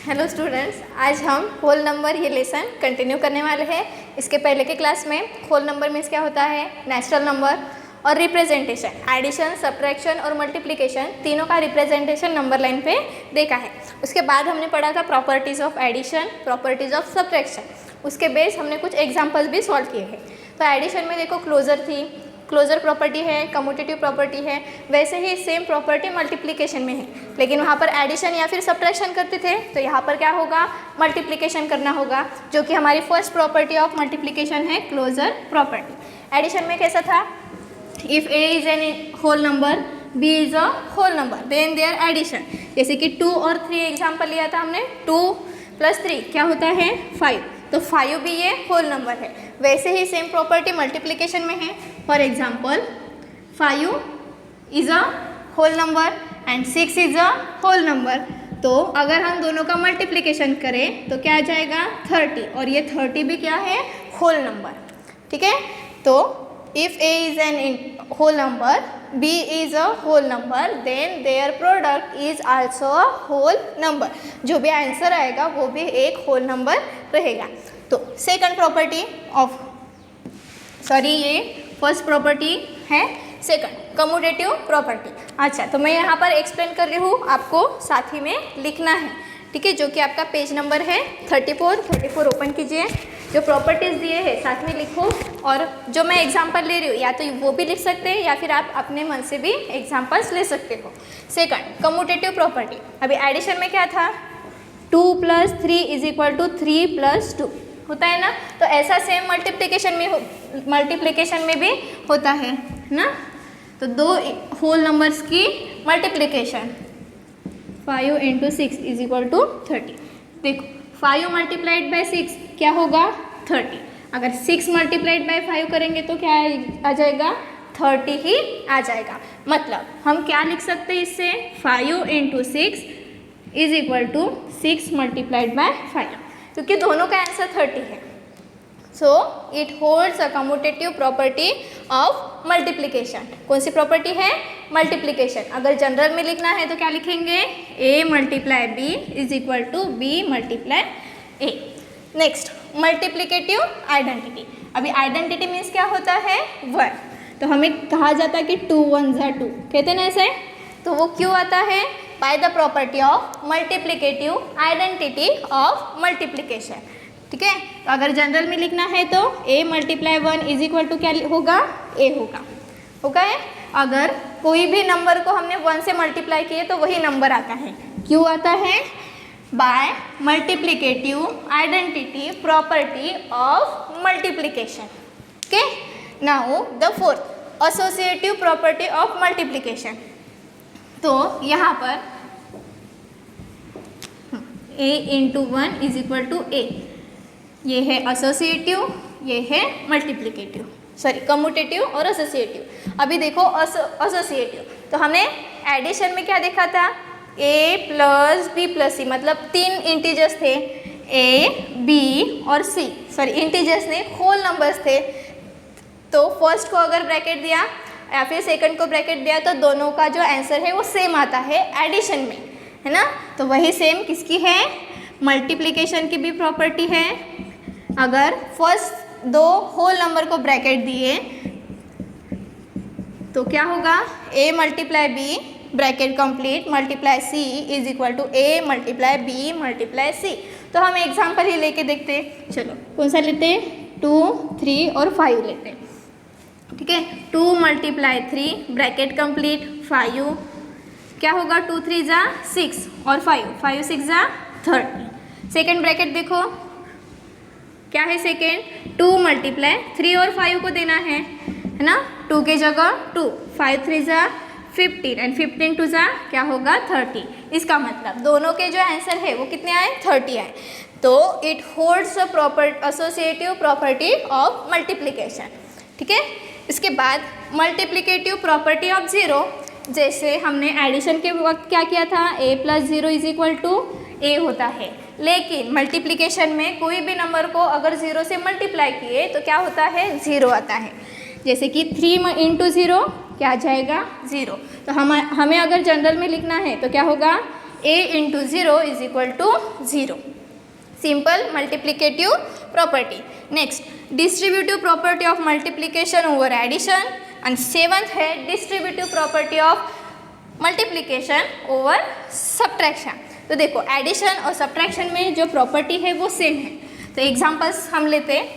Hello students, आज हम whole number ये लेसन कंटिन्यू करने वाले हैं। इसके पहले के क्लास में होल नंबर मीन्स क्या होता है, नेचुरल नंबर और रिप्रेजेंटेशन, एडिशन, सब्ट्रैक्शन और मल्टीप्लिकेशन, तीनों का रिप्रेजेंटेशन नंबर लाइन पे देखा है। उसके बाद हमने पढ़ा था properties of addition, properties of subtraction. उसके बेस हमने कुछ एग्जाम्पल्स भी सॉल्व किए हैं। तो एडिशन में देखो क्लोजर थी, क्लोजर प्रॉपर्टी है, कम्यूटेटिव प्रॉपर्टी है। वैसे ही सेम प्रॉपर्टी मल्टीप्लिकेशन में है, लेकिन वहाँ पर एडिशन या फिर सब्ट्रैक्शन करते थे, तो यहाँ पर क्या होगा, मल्टीप्लिकेशन करना होगा, जो कि हमारी फर्स्ट प्रॉपर्टी ऑफ मल्टीप्लिकेशन है, क्लोजर प्रॉपर्टी। एडिशन में कैसा था, if A is an whole number, B is a whole number, then their addition. जैसे कि 2 और 3 एग्जाम्पल लिया था हमने, 2 + 3 क्या होता है, 5, तो 5 भी ये होल नंबर है। वैसे ही सेम प्रॉपर्टी मल्टीप्लिकेशन में है। For example 5 is a whole number and 6 is a whole number. तो अगर हम दोनों का मल्टीप्लिकेशन करें तो क्या आ जाएगा, 30, और ये 30 भी क्या है, होल नंबर। ठीक है, तो if A is an whole number, B is a whole number, then their product is also a whole number. जो भी आंसर आएगा वो भी एक होल नंबर रहेगा। तो सेकंड प्रॉपर्टी ऑफ, ये फर्स्ट प्रॉपर्टी है, सेकंड कम्यूटेटिव प्रॉपर्टी। अच्छा, तो मैं यहाँ पर एक्सप्लेन कर रही हूँ, आपको साथ ही में लिखना है। ठीक है, जो कि आपका पेज नंबर है 34 ओपन कीजिए। जो प्रॉपर्टीज़ दिए हैं साथ में लिखो, और जो मैं एग्जांपल ले रही हूँ या तो वो भी लिख सकते हैं या फिर आप अपने मन से भी एग्जांपल्स ले सकते हो। Second commutative property. अभी एडिशन में क्या था, 2 + 3 = 3 + 2 होता है ना। तो ऐसा सेम मल्टीप्लिकेशन में भी होता है ना। तो दो होल नंबर्स की मल्टीप्लिकेशन, 5 × 6 = 30। देखो 5 × 6 क्या होगा, 30। अगर 6 × 5 करेंगे तो क्या आ जाएगा, 30 ही आ जाएगा। मतलब हम क्या लिख सकते हैं इससे, 5 × 6 = 6 × 5, क्योंकि दोनों का आंसर 30 है। So it holds a commutative property of multiplication. कौन सी प्रॉपर्टी है, मल्टीप्लिकेशन। अगर जनरल में लिखना है तो क्या लिखेंगे, a × b = b × a। Next multiplicative identity. अभी आइडेंटिटी मीन्स क्या होता है, 1। तो हमें कहा जाता है कि 2 × 1 = 2, कहते हैं ना ऐसे। तो वो क्यों आता है, by the property of multiplicative identity of multiplication. ठीक है, तो अगर जनरल में लिखना है तो a × 1 = क्या होगा, a होगा है। अगर कोई भी नंबर को हमने 1 से मल्टीप्लाई किए तो वही नंबर आता है। क्यों आता है, by multiplicative identity property of multiplication. Okay, now the fourth associative property of multiplication. तो यहाँ पर a × 1 = a, ये है एसोसिएटिव, ये है मल्टीप्लिकेटिव, कम्यूटेटिव और एसोसिएटिव। अभी देखो एसोसिएटिव, तो हमने एडिशन में क्या देखा था, a + b + c, मतलब 3 इंटीजर्स थे, a, b और c, इंटीजर्स ने होल नंबर्स थे। तो फर्स्ट को अगर ब्रैकेट दिया या फिर सेकंड को ब्रैकेट दिया तो दोनों का जो आंसर है वो सेम आता है एडिशन में, है ना। तो वही सेम किसकी है, मल्टीप्लिकेशन की भी प्रॉपर्टी है। अगर फर्स्ट 2 होल नंबर को ब्रैकेट दिए तो क्या होगा, a × b bracket complete × c = a × b × c। तो हम एग्जाम्पल ही लेके देखते हैं। चलो कौन सा लेते हैं, 2, 3 और 5 लेते हैं। ठीक है, 2 × 3 ब्रैकेट कंप्लीट 5, क्या होगा, 2 × 3 = 6 और 5 × 6 = 30। सेकेंड ब्रैकेट देखो क्या है, सेकेंड 2 × 3 और 5 को देना है ना। 2 के जगह 2, 5 × 3 = 15 एंड 15 × 2 क्या होगा, 30। इसका मतलब दोनों के जो आंसर है वो कितने आए, 30 आए। तो it holds a associative property of multiplication. ठीक है, इसके बाद मल्टीप्लिकेटिव प्रॉपर्टी ऑफ 0। जैसे हमने एडिशन के वक्त क्या किया था, a + 0 = a होता है, लेकिन मल्टीप्लिकेशन में कोई भी नंबर को अगर 0 से मल्टीप्लाई किए तो क्या होता है, 0 आता है। जैसे कि 3 × 0 क्या आ जाएगा, 0। तो हमें अगर जनरल में लिखना है तो क्या होगा, a into 0 is equal to 0. Simple multiplicative property. Next, distributive property of multiplication over addition. and 7th है distributive property of multiplication over subtraction. तो देखो एडिशन और सब्ट्रैक्शन में जो प्रॉपर्टी है वो सेम है. तो एग्जांपल्स हम लेते हैं,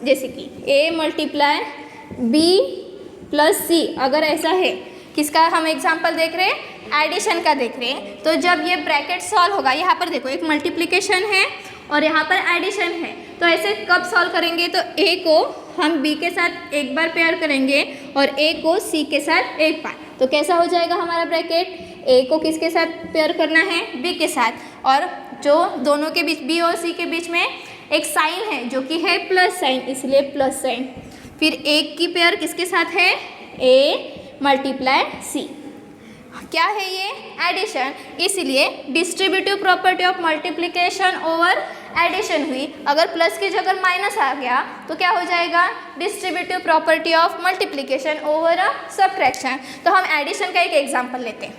जैसे कि a multiply b plus c. अगर ऐसा है, किसका हम एग्जांपल देख रहे हैं? एडिशन का देख रहे हैं. तो जब ये ब्रैकेट सॉल्व होगा, यहाँ पर देखो एक मल्टीप्लिकेशन है और यहाँ पर एडिशन है. तो ऐसे कब सॉल्व करेंगे? तो a को हम b के साथ एक बार पेयर करेंगे और a को c के साथ एक बार. तो कैसा हो जाएगा हमारा ब्रैकेट? a को किसके साथ पेयर करना है? b के साथ. और जो दोनों के बीच b और c के बीच में एक साइन है जो कि है प्लस साइन, इसलिए प्लस साइन. फिर एक की पेयर किसके साथ है? a multiply c. क्या है ये? एडिशन. इसलिए distributive property of multiplication over addition हुई. अगर प्लस की जगह माइनस आ गया तो क्या हो जाएगा? Distributive property of multiplication over a subtraction. तो हम एडिशन का एक एग्जांपल लेते हैं.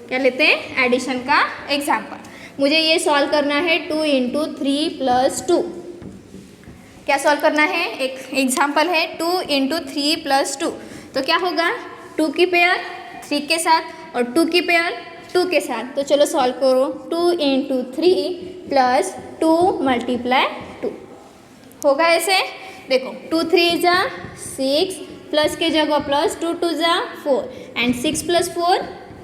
क्या लेते हैं? एडिशन का एग्जांपल. मुझे ये सॉल्व करना है 2 इंटू 3 प्लस 2. क्या सॉल्व करना है? एक एग्जांपल है 2 इंटू 3 प्लस 2. तो क्या होगा? 2 की पेयर 3 के साथ और 2 की पेयर 2 के साथ. तो चलो सॉल्व करो. 2 इंटू 3 प्लस 2 मल्टीप्लाई 2 होगा ऐसे. देखो 2 3 जा 6 प्लस के जगह प्लस 2 2 जा 4 एंड 6 प्लस 4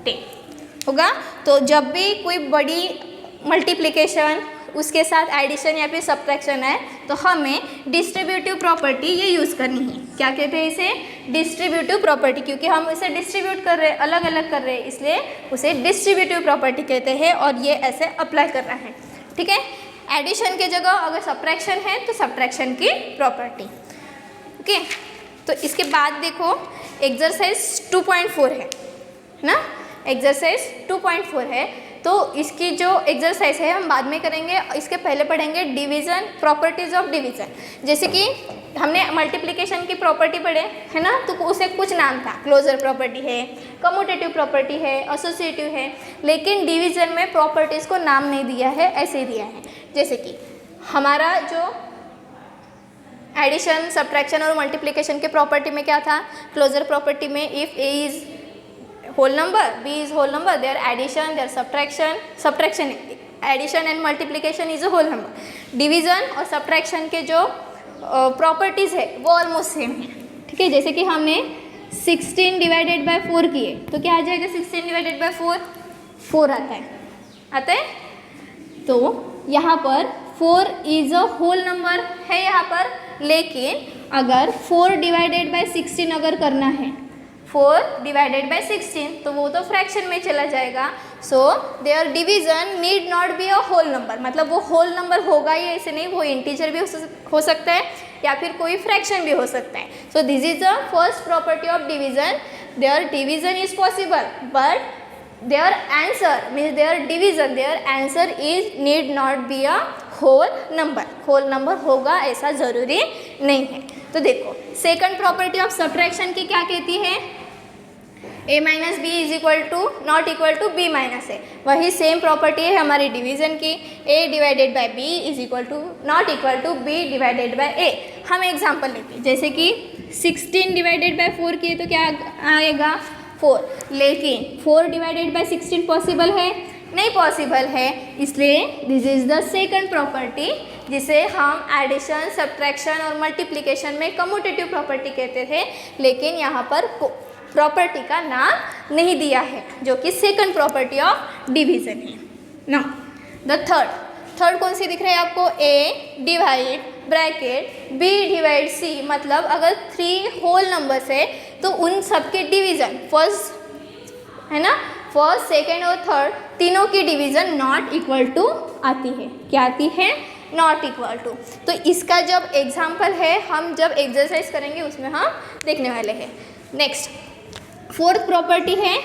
10 होगा. तो जब भी कोई बड़ी मल्टीप्लिकेशन उसके साथ एडिशन या फिर सब्ट्रैक्शन है तो हमें डिस्ट्रीब्यूटिव प्रॉपर्टी ये यूज़ करनी है. क्या कहते हैं इसे? Distributive property. क्योंकि हम इसे डिस्ट्रीब्यूट कर रहे हैं, अलग अलग कर रहे हैं, इसलिए उसे डिस्ट्रीब्यूटिव प्रॉपर्टी कहते हैं और ये ऐसे अप्लाई करना है. ठीक है. एडिशन के जगह अगर सब्ट्रैक्शन है तो सब्ट्रैक्शन की प्रॉपर्टी. ओके. तो इसके बाद देखो एक्सरसाइज 2.4 है ना. एक्सरसाइज 2.4 है. तो इसकी जो एक्सरसाइज है हम बाद में करेंगे. इसके पहले पढ़ेंगे डिवीज़न, प्रॉपर्टीज़ ऑफ डिवीज़न. जैसे कि हमने मल्टीप्लिकेशन की प्रॉपर्टी पढ़े है ना, तो उसे कुछ नाम था. क्लोजर प्रॉपर्टी है, कम्यूटेटिव प्रॉपर्टी है, एसोसिएटिव है. लेकिन डिवीज़न में प्रॉपर्टीज़ को नाम नहीं दिया है, ऐसे दिया है. जैसे कि हमारा जो एडिशन, सब्ट्रैक्शन और मल्टीप्लिकेशन के प्रॉपर्टी में क्या था? क्लोजर प्रॉपर्टी में if A is whole number, b is whole number, their addition, their subtraction, addition and multiplication is a whole number. Division और सब्ट्रैक्शन के जो प्रॉपर्टीज़ है वो ऑलमोस्ट सेम है. ठीक है. जैसे कि हमने 16 डिवाइडेड बाय 4 किए तो क्या आ जाएगा? 16 डिवाइडेड बाय 4 आता है. तो यहाँ पर 4 इज़ अ होल नंबर है यहाँ पर. लेकिन अगर 4 डिवाइडेड बाय 16 अगर करना है, 4 डिवाइडेड बाई 16, तो वो तो फ्रैक्शन में चला जाएगा. So their division need not be a whole number. मतलब वो होल नंबर होगा ही ऐसे नहीं, वो इंटीजर भी हो सकता है या फिर कोई फ्रैक्शन भी हो सकता है. So this is the first property of division. Their division is possible but their answer means their division, their answer is need not be a whole number. Whole number होगा ऐसा ज़रूरी नहीं है. तो देखो सेकंड प्रॉपर्टी ऑफ सब्ट्रैक्शन की क्या कहती है? a minus b is equal to not equal to b minus a. वही सेम प्रॉपर्टी है हमारी डिवीज़न की. a divided by b is equal to not equal to b divided by a. हम example लेते हैं. जैसे कि 16 डिवाइडेड बाय 4 किए तो क्या आएगा? 4. लेकिन 4 डिवाइडेड बाय 16 पॉसिबल है? नहीं पॉसिबल है. इसलिए this is the second property जिसे हम एडिशन, सब्ट्रैक्शन और मल्टीप्लिकेशन में कम्यूटेटिव प्रॉपर्टी कहते थे. लेकिन यहाँ पर प्रॉपर्टी का नाम नहीं दिया है, जो कि सेकंड प्रॉपर्टी ऑफ डिवीज़न है. नाउ द थर्ड कौन सी दिख रही है आपको? a divide bracket b divide c. मतलब अगर 3 होल नंबर्स है तो उन सब के डिवीज़न फर्स्ट है ना, फर्स्ट, सेकेंड और थर्ड तीनों की डिवीज़न नॉट इक्वल टू आती है. क्या आती है? Not equal to. तो इसका जब एग्जाम्पल है, हम जब एक्सरसाइज करेंगे उसमें हम देखने वाले हैं. नेक्स्ट फोर्थ प्रॉपर्टी है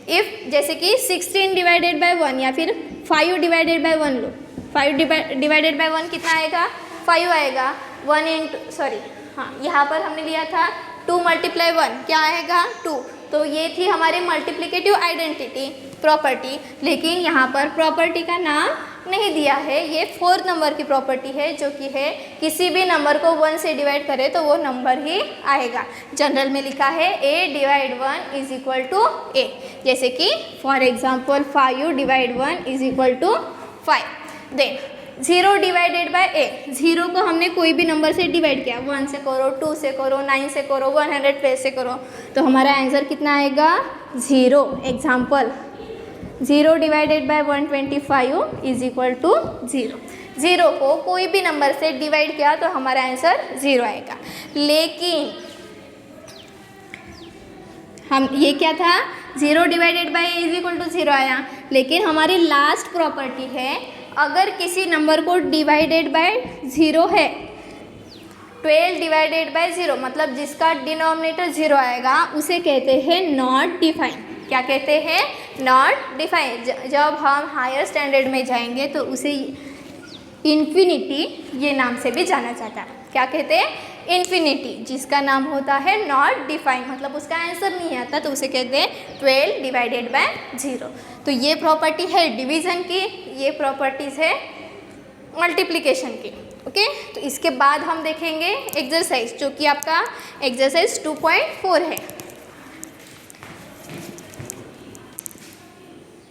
इफ़, जैसे कि 16 डिवाइडेड बाय 1 या फिर 5 divided by 1 low. 5 divided by 1 कितना आएगा? 5 आएगा. 1 इंटू सॉरी हाँ, यहाँ पर हमने लिया था 2 मल्टीप्लाई 1 क्या आएगा? 2. तो ये थी हमारी मल्टीप्लिकेटिव आइडेंटिटी. प्रॉपर्टी, लेकिन यहाँ पर प्रॉपर्टी का नाम नहीं दिया है। ये 4th नंबर की प्रॉपर्टी है जो कि है किसी भी नंबर को 1 से डिवाइड करें तो वो नंबर ही आएगा। जनरल में लिखा है a divide 1 is equal to a, जैसे कि for example 5 divide 1 is equal to 5। Then 0 divided by a, 0 को हमने कोई भी नंबर से डिवाइड किया, 1 से करो, 2 से करो, 9 से करो, 100 से करो, तो हमारा आंसर कितना आएगा 0। Example 0 divided by 125 is equal to 0। 0 को कोई भी नंबर से डिवाइड किया तो हमारा आंसर 0 आएगा। लेकिन हम ये क्या था, 0 divided by a is equal to 0 आया, लेकिन हमारी लास्ट प्रॉपर्टी है अगर किसी नंबर को डिवाइडेड बाय 0 है, 12 डिवाइडेड बाय 0 मतलब जिसका डिनोमिनेटर 0 आएगा उसे कहते हैं नॉट डिफाइन। क्या कहते हैं, नॉट डिफाइन। जब हम हायर स्टैंडर्ड में जाएंगे तो उसे इन्फिनिटी ये नाम से भी जाना जाता है। क्या कहते हैं, इन्फिनिटी, जिसका नाम होता है नॉट डिफाइन, मतलब उसका आंसर नहीं आता तो उसे कहते हैं 12 डिवाइडेड बाय 0। तो ये प्रॉपर्टी है डिवीज़न की, ये प्रॉपर्टीज़ है मल्टीप्लिकेशन की। ओके, तो इसके बाद हम देखेंगे एक्सरसाइज, जो कि आपका एक्सरसाइज 2.4 है।